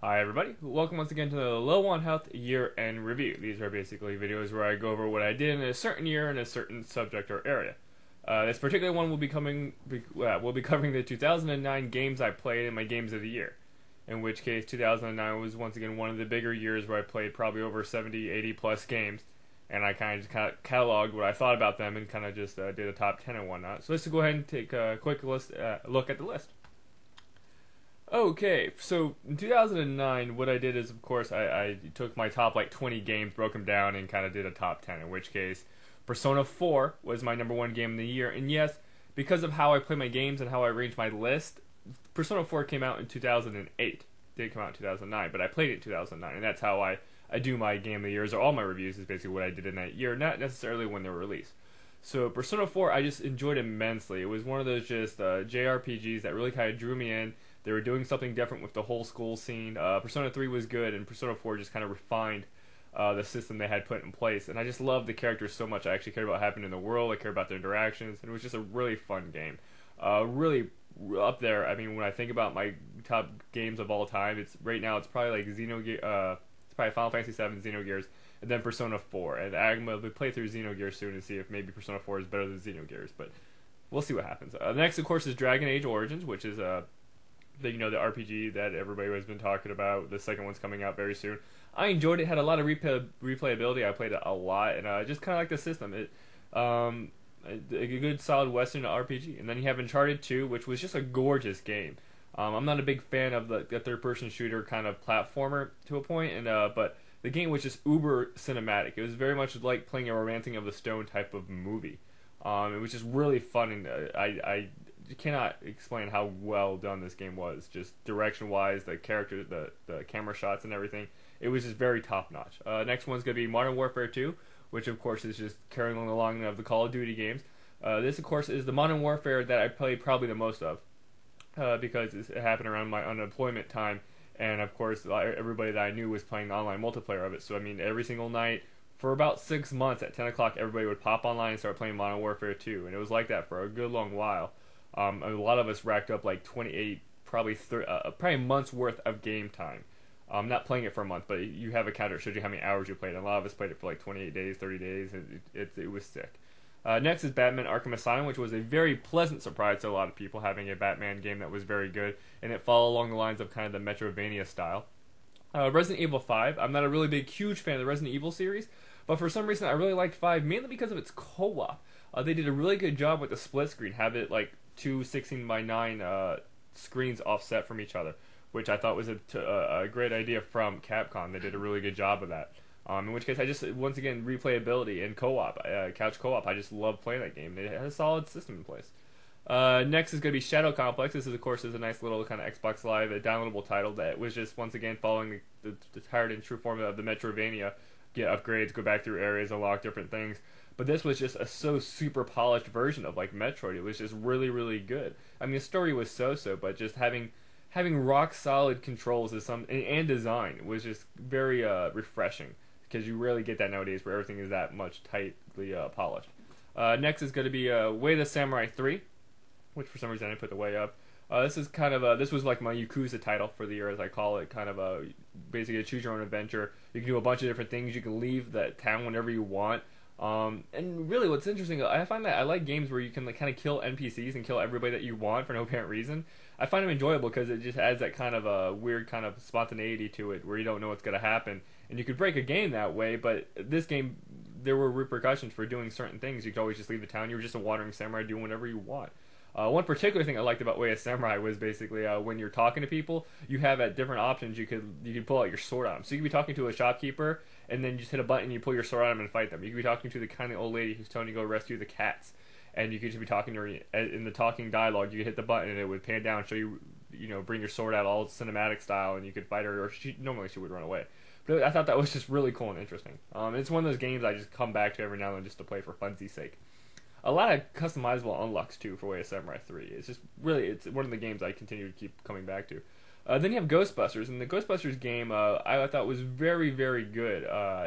Hi everybody, welcome once again to the Low on Health Year End Review. These are basically videos where I go over what I did in a certain year in a certain subject or area. This particular one will be covering the 2009 games I played and my games of the year. In which case, 2009 was once again one of the bigger years where I played probably over 70, 80 plus games, and I kind of cataloged what I thought about them and kind of just did a top 10 and whatnot. So let's go ahead and take a quick look at the list. Okay, so in 2009, what I did is, of course, I took my top like 20 games, broke them down, and kind of did a top 10. In which case, Persona 4 was my number one game of the year. And yes, because of how I play my games and how I arrange my list, Persona 4 came out in 2008. It did come out in 2009, but I played it in 2009, and that's how I do my game of the years, or all my reviews, is basically what I did in that year, not necessarily when they were released. So Persona 4, I just enjoyed immensely. It was one of those just JRPGs that really kind of drew me in. They were doing something different with the whole school scene. Persona 3 was good, and Persona 4 just kind of refined the system they had put in place. And I just loved the characters so much. I actually cared about what happened in the world. I cared about their interactions, and it was just a really fun game. Really up there. I mean, when I think about my top games of all time, it's right now it's probably like it's probably Final Fantasy 7, Xenogears, and then Persona 4. And I'm gonna play through Xenogears soon and see if maybe Persona 4 is better than Xenogears, but we'll see what happens. Next, of course, is Dragon Age Origins, which is the RPG that everybody has been talking about. The second one's coming out very soon. I enjoyed it. Had a lot of replayability. I played it a lot, and I just kind of like the system. A good solid Western RPG. And then you have Uncharted 2, which was just a gorgeous game. I'm not a big fan of the third-person shooter kind of platformer to a point, but the game was just uber cinematic. It was very much like playing a Romancing of the Stone type of movie. It was just really fun, and I cannot explain how well done this game was. Just direction-wise, the character, the camera shots, and everything. It was just very top-notch. Next one's gonna be Modern Warfare 2, which of course is just carrying along of the Call of Duty games. This, of course, is the Modern Warfare that I played probably the most of, because it happened around my unemployment time, and of course everybody that I knew was playing the online multiplayer of it. So I mean, every single night for about 6 months at 10 o'clock, everybody would pop online and start playing Modern Warfare 2, and it was like that for a good long while. A lot of us racked up like 28, probably months worth of game time. Not playing it for a month, but you have a counter that shows you how many hours you played. And a lot of us played it for like 28 days, 30 days, and it was sick. Next is Batman Arkham Asylum, which was a very pleasant surprise to a lot of people, having a Batman game that was very good, and it followed along the lines of kind of the Metrovania style. Resident Evil 5, I'm not a really huge fan of the Resident Evil series, but for some reason I really liked 5, mainly because of its co-op. They did a really good job with the split screen, have it like two 16:9 screens offset from each other, which I thought was a great idea from Capcom. They did a really good job of that. In which case, I just, once again, replayability and co-op, couch co-op, I just love playing that game. It had a solid system in place. Next is going to be Shadow Complex. This is, of course, is a nice little kind of Xbox Live, a downloadable title that was just, once again, following the tired and true formula of the Metrovania. Get upgrades, go back through areas, unlock different things. But this was just a so super polished version of like Metroid. It was just really, really good. I mean, the story was so, but just having rock solid controls and design was just very refreshing, because you rarely get that nowadays where everything is that much tightly polished. Next is going to be Way of the Samurai 3, which for some reason I didn't put the way up. This is kind of this was like my Yakuza title for the year, as I call it. Kind of basically a choose your own adventure. You can do a bunch of different things. You can leave the town whenever you want. And really, what's interesting, I find that I like games where you can like kind of kill NPCs and kill everybody that you want for no apparent reason. I find them enjoyable because it just adds that kind of a weird kind of spontaneity to it, where you don't know what's going to happen, and you could break a game that way. But this game, there were repercussions for doing certain things. You could always just leave the town. You were just a wandering samurai doing whatever you want. One particular thing I liked about Way of Samurai was basically when you're talking to people, you have at different options. You could pull out your sword on them. So you could be talking to a shopkeeper, and then you just hit a button, and you pull your sword on them and fight them. You could be talking to the kind of old lady who's telling you to go rescue the cats, and you could just be talking to her in the talking dialogue. You could hit the button, and it would pan down and show you, bring your sword out all cinematic style, and you could fight her, or normally she would run away. But I thought that was just really cool and interesting. It's one of those games I just come back to every now and then just to play for funsies' sake. A lot of customizable unlocks too for Way of Samurai 3. It's just really, it's one of the games I continue to keep coming back to. Then you have Ghostbusters, and the Ghostbusters game I thought was very, very good.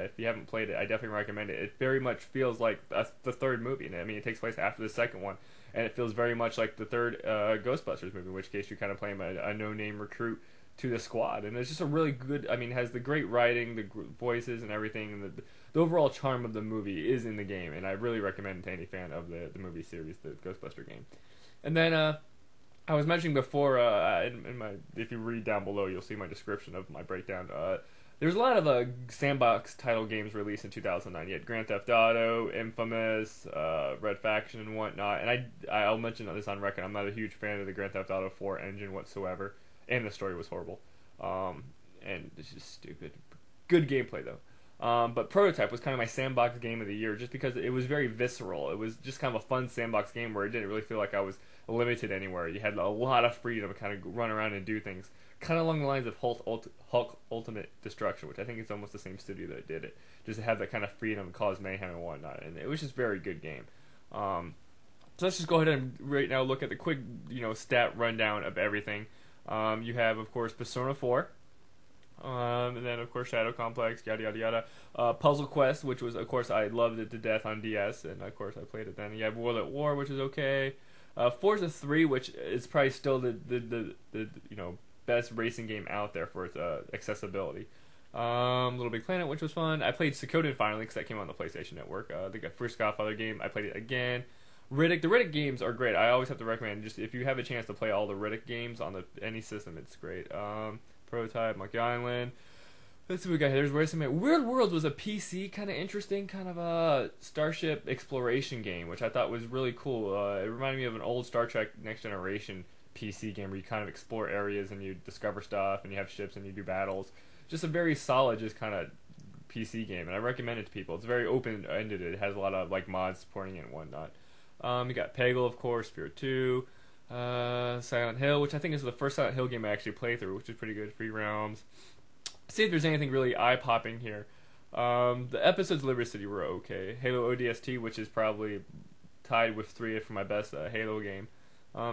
If you haven't played it, I definitely recommend it. It very much feels like the third movie. I mean, it takes place after the second one, and it feels very much like the third Ghostbusters movie, in which case you're kind of playing a no-name recruit to the squad, and it's just a really good. I mean, it has the great writing, the voices, and everything, and the overall charm of the movie is in the game, and I really recommend it to any fan of the movie series, the Ghostbuster game. And then I was mentioning before, in my, if you read down below, you'll see my description of my breakdown. There's a lot of sandbox title games released in 2009. You had Grand Theft Auto, Infamous, Red Faction, and whatnot. And I'll mention this on record. I'm not a huge fan of the Grand Theft Auto 4 engine whatsoever, and the story was horrible. And it's just stupid. Good gameplay though. But Prototype was kind of my sandbox game of the year, just because it was very visceral. It was just kind of a fun sandbox game where it didn't really feel like I was limited anywhere. You had a lot of freedom to kind of run around and do things, kind of along the lines of Hulk Ultimate Destruction, which I think it's almost the same studio that did it. Just to have that kind of freedom, cause mayhem and whatnot, and it was just a very good game. So let's just go ahead and right now look at the quick, stat rundown of everything. You have, of course, Persona 4. And then, of course, Shadow Complex, yada, yada, yada. Puzzle Quest, which was, of course, I loved it to death on DS, and, of course, I played it then. You have World at War, which is okay. Forza 3, which is probably still the best racing game out there for its accessibility. Little Big Planet, which was fun. I played Suikoden finally, because that came on the PlayStation Network. The first Godfather game, I played it again. Riddick, the Riddick games are great. I always have to recommend, just if you have a chance to play all the Riddick games on any system, it's great. Prototype, Monkey Island. Let's see what we got here. There's Racing Man. Weird World was a PC kind of interesting, kind of a starship exploration game, which I thought was really cool. It reminded me of an old Star Trek Next Generation PC game where you kind of explore areas and you discover stuff and you have ships and you do battles. Just a very solid, just kind of PC game, and I recommend it to people. It's very open-ended. It has a lot of mods supporting it and whatnot. You got Peggle, of course, Fear 2. Silent Hill, which I think is the first Silent Hill game I actually played through, which is pretty good. Free Realms. See if there's anything really eye-popping here. The episodes of Liberty City were okay. Halo ODST, which is probably tied with 3 for my best Halo game.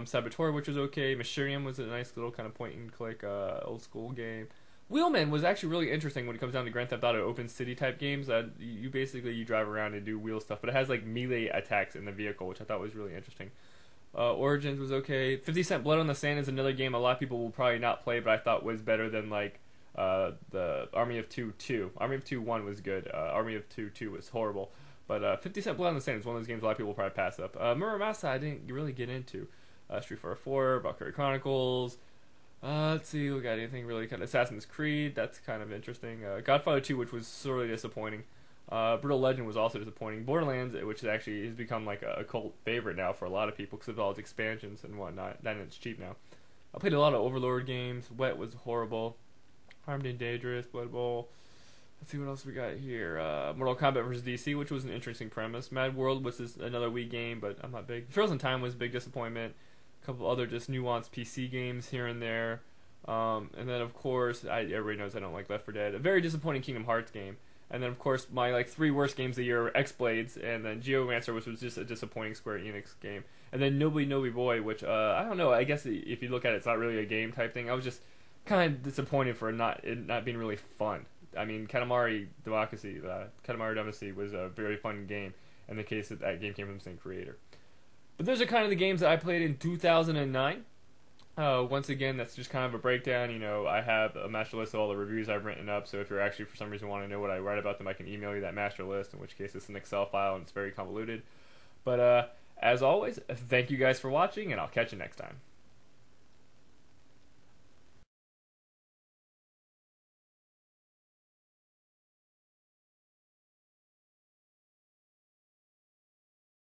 Saboteur, which was okay. Mysterium was a nice little kind of point-and-click old school game. Wheelman was actually really interesting when it comes down to Grand Theft Auto open city type games. You basically drive around and do wheel stuff, but it has melee attacks in the vehicle, which I thought was really interesting. Origins was okay. 50 Cent Blood on the Sand is another game a lot of people will probably not play, but I thought was better than the Army of Two 2. Army of Two 1 was good. Army of Two 2 was horrible. But 50 Cent Blood on the Sand is one of those games a lot of people will probably pass up. Muramasa I didn't really get into. Street Fighter 4, Valkyrie Chronicles. Let's see, we got anything really kind of Assassin's Creed. That's kind of interesting. Godfather 2, which was sorely disappointing. Brutal Legend was also disappointing. Borderlands, which actually has become a cult favorite now for a lot of people because of all its expansions and whatnot. Then it's cheap now. I played a lot of Overlord games. Wet was horrible. Armed and Dangerous, Blood Bowl. Let's see what else we got here. Mortal Kombat vs. DC, which was an interesting premise. Mad World, which is another Wii game, but I'm not big. Frozen Time was a big disappointment. A couple other just nuanced PC games here and there. And then, of course, everybody knows I don't like Left 4 Dead. A very disappointing Kingdom Hearts game. And then, of course, my 3 worst games of the year were X-Blades, and then Geomancer, which was just a disappointing Square Enix game. And then Nobi Nobi Boy, which, I don't know, I guess if you look at it, it's not really a game type thing. I was just kind of disappointed for it not being really fun. I mean, Katamari Damacy was a very fun game, in the case that game came from the same creator. But those are kind of the games that I played in 2009. Once again, that's just kind of a breakdown. I have a master list of all the reviews I've written up, so if you're actually for some reason want to know what I write about them, I can email you that master list, in which case it's an Excel file and it's very convoluted. But as always, thank you guys for watching, and I'll catch you next time.